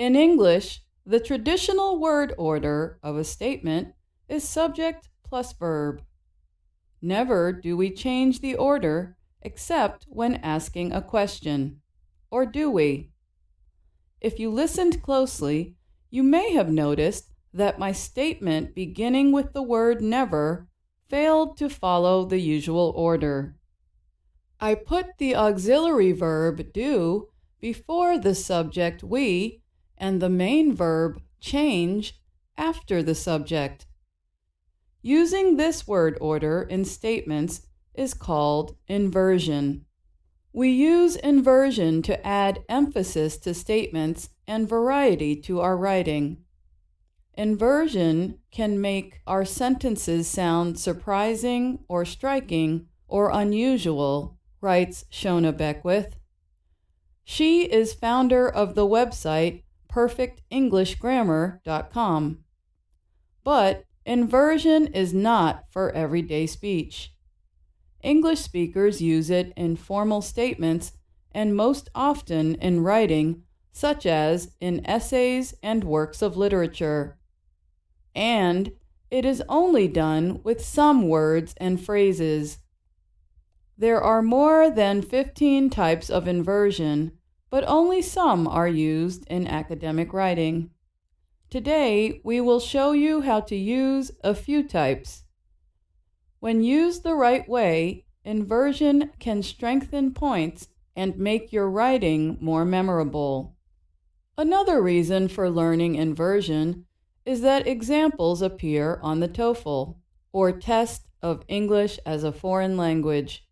In English, the traditional word order of a statement is subject plus verb. Never do we change the order except when asking a question. Or do we? If you listened closely, you may have noticed that my statement beginning with the word never failed to follow the usual order. I put the auxiliary verb do before the subject we and the main verb change after the subject. Using this word order in statements is called inversion. We use inversion to add emphasis to statements and variety to our writing. Inversion can make our sentences sound surprising or striking or unusual, writes Shona Beckwith. She is founder of the website perfectenglishgrammar.com. But inversion is not for everyday speech. English speakers use it in formal statements and most often in writing, such as in essays and works of literature. And it is only done with some words and phrases. There are more than 15 types of inversion, but only some are used in academic writing. Today, we will show you how to use a few types. When used the right way, inversion can strengthen points and make your writing more memorable. Another reason for learning inversion is that examples appear on the TOEFL, or Test of English as a Foreign Language.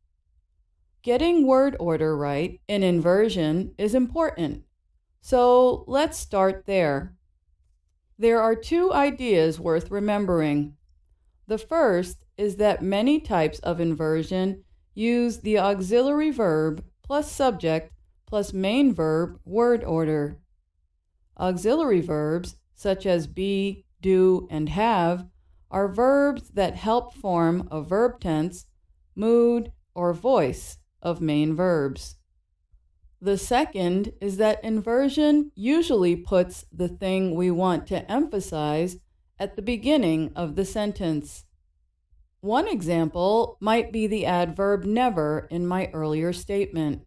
Getting word order right in inversion is important, so let's start there. There are two ideas worth remembering. The first is that many types of inversion use the auxiliary verb plus subject plus main verb word order. Auxiliary verbs, such as be, do, and have, are verbs that help form a verb tense, mood, or voice of main verbs. The second is that inversion usually puts the thing we want to emphasize at the beginning of the sentence. One example might be the adverb never in my earlier statement.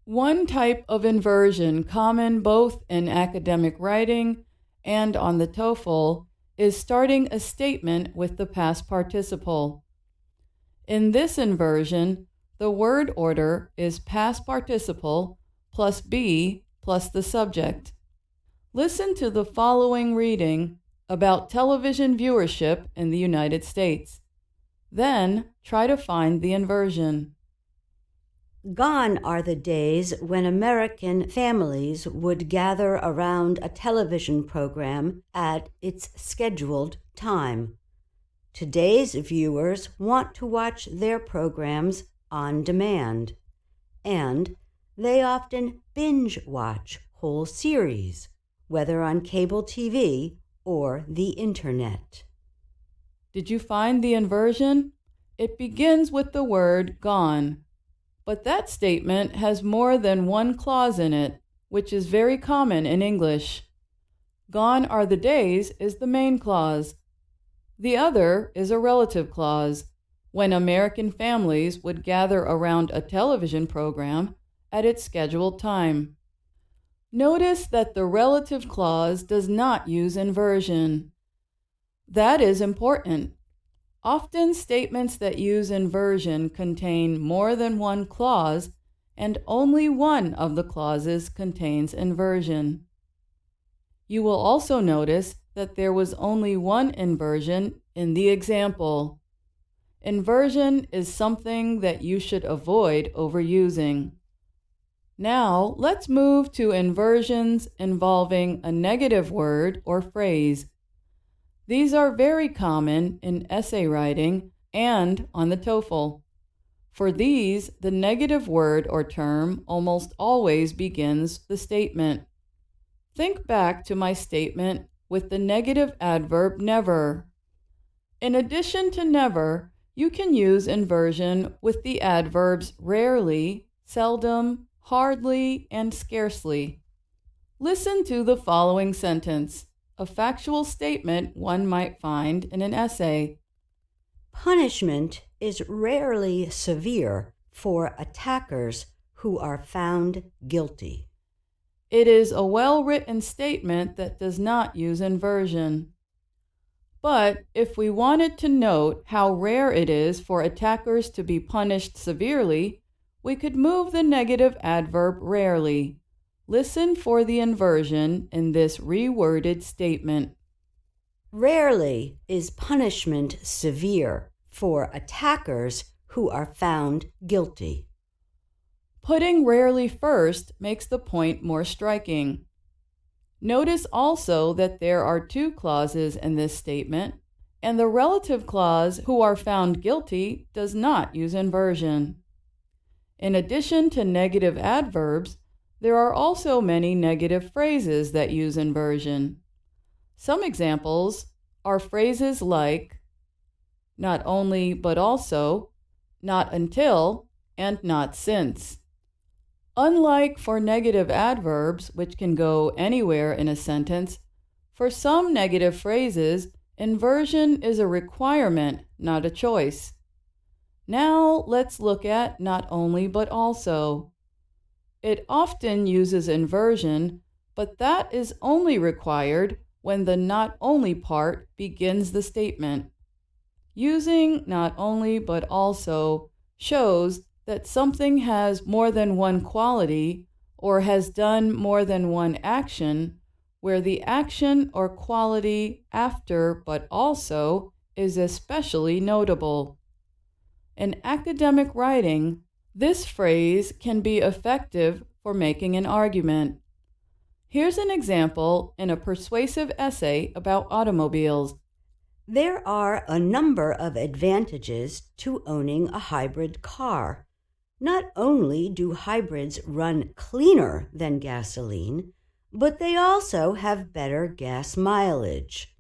One type of inversion common both in academic writing and on the TOEFL is starting a statement with the past participle. In this inversion, the word order is past participle plus be plus the subject. Listen to the following reading about television viewership in the United States. Then try to find the inversion. Gone are the days when American families would gather around a television program at its scheduled time. Today's viewers want to watch their programs on demand, and they often binge watch whole series, whether on cable TV or the internet. Did you find the inversion? It begins with the word gone, but that statement has more than one clause in it, which is very common in English. Gone are the days is the main clause. The other is a relative clause, when American families would gather around a television program at its scheduled time. Notice that the relative clause does not use inversion. That is important. Often statements that use inversion contain more than one clause, and only one of the clauses contains inversion. You will also notice that there was only one inversion in the example. Inversion is something that you should avoid overusing. Now, let's move to inversions involving a negative word or phrase. These are very common in essay writing and on the TOEFL. For these, the negative word or term almost always begins the statement. Think back to my statement with the negative adverb never. In addition to never, you can use inversion with the adverbs rarely, seldom, hardly, and scarcely. Listen to the following sentence, a factual statement one might find in an essay. Punishment is rarely severe for attackers who are found guilty. It is a well-written statement that does not use inversion. But if we wanted to note how rare it is for attackers to be punished severely, we could move the negative adverb rarely. Listen for the inversion in this reworded statement. Rarely is punishment severe for attackers who are found guilty. Putting rarely first makes the point more striking. Notice also that there are two clauses in this statement, and the relative clause, who are found guilty, does not use inversion. In addition to negative adverbs, there are also many negative phrases that use inversion. Some examples are phrases like not only but also, not until, and not since. Unlike for negative adverbs, which can go anywhere in a sentence, for some negative phrases, inversion is a requirement, not a choice. Now let's look at not only but also. It often uses inversion, but that is only required when the not only part begins the statement. Using not only but also shows that something has more than one quality or has done more than one action, where the action or quality after but also is especially notable. In academic writing, this phrase can be effective for making an argument. Here's an example in a persuasive essay about automobiles. There are a number of advantages to owning a hybrid car. Not only do hybrids run cleaner than gasoline, but they also have better gas mileage.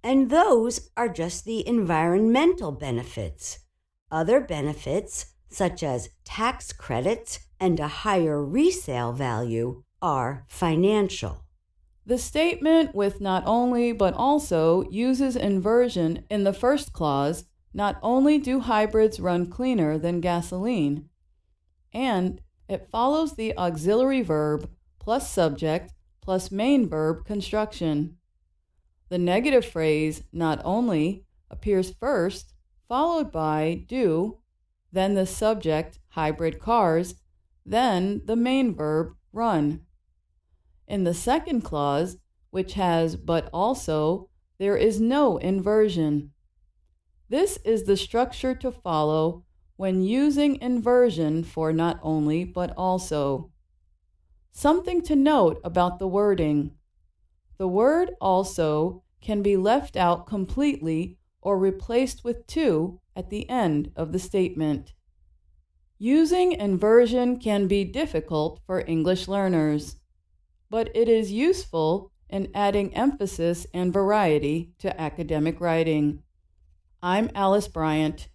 And those are just the environmental benefits. Other benefits, such as tax credits and a higher resale value, are financial. The statement with not only but also uses inversion in the first clause, not only do hybrids run cleaner than gasoline, and it follows the auxiliary verb plus subject plus main verb construction. The negative phrase not only appears first, followed by do, then the subject hybrid cars, then the main verb run. In the second clause, which has but also, there is no inversion. This is the structure to follow when using inversion for not only but also. Something to note about the wording. The word also can be left out completely or replaced with to at the end of the statement. Using inversion can be difficult for English learners, but it is useful in adding emphasis and variety to academic writing. I'm Alice Bryant.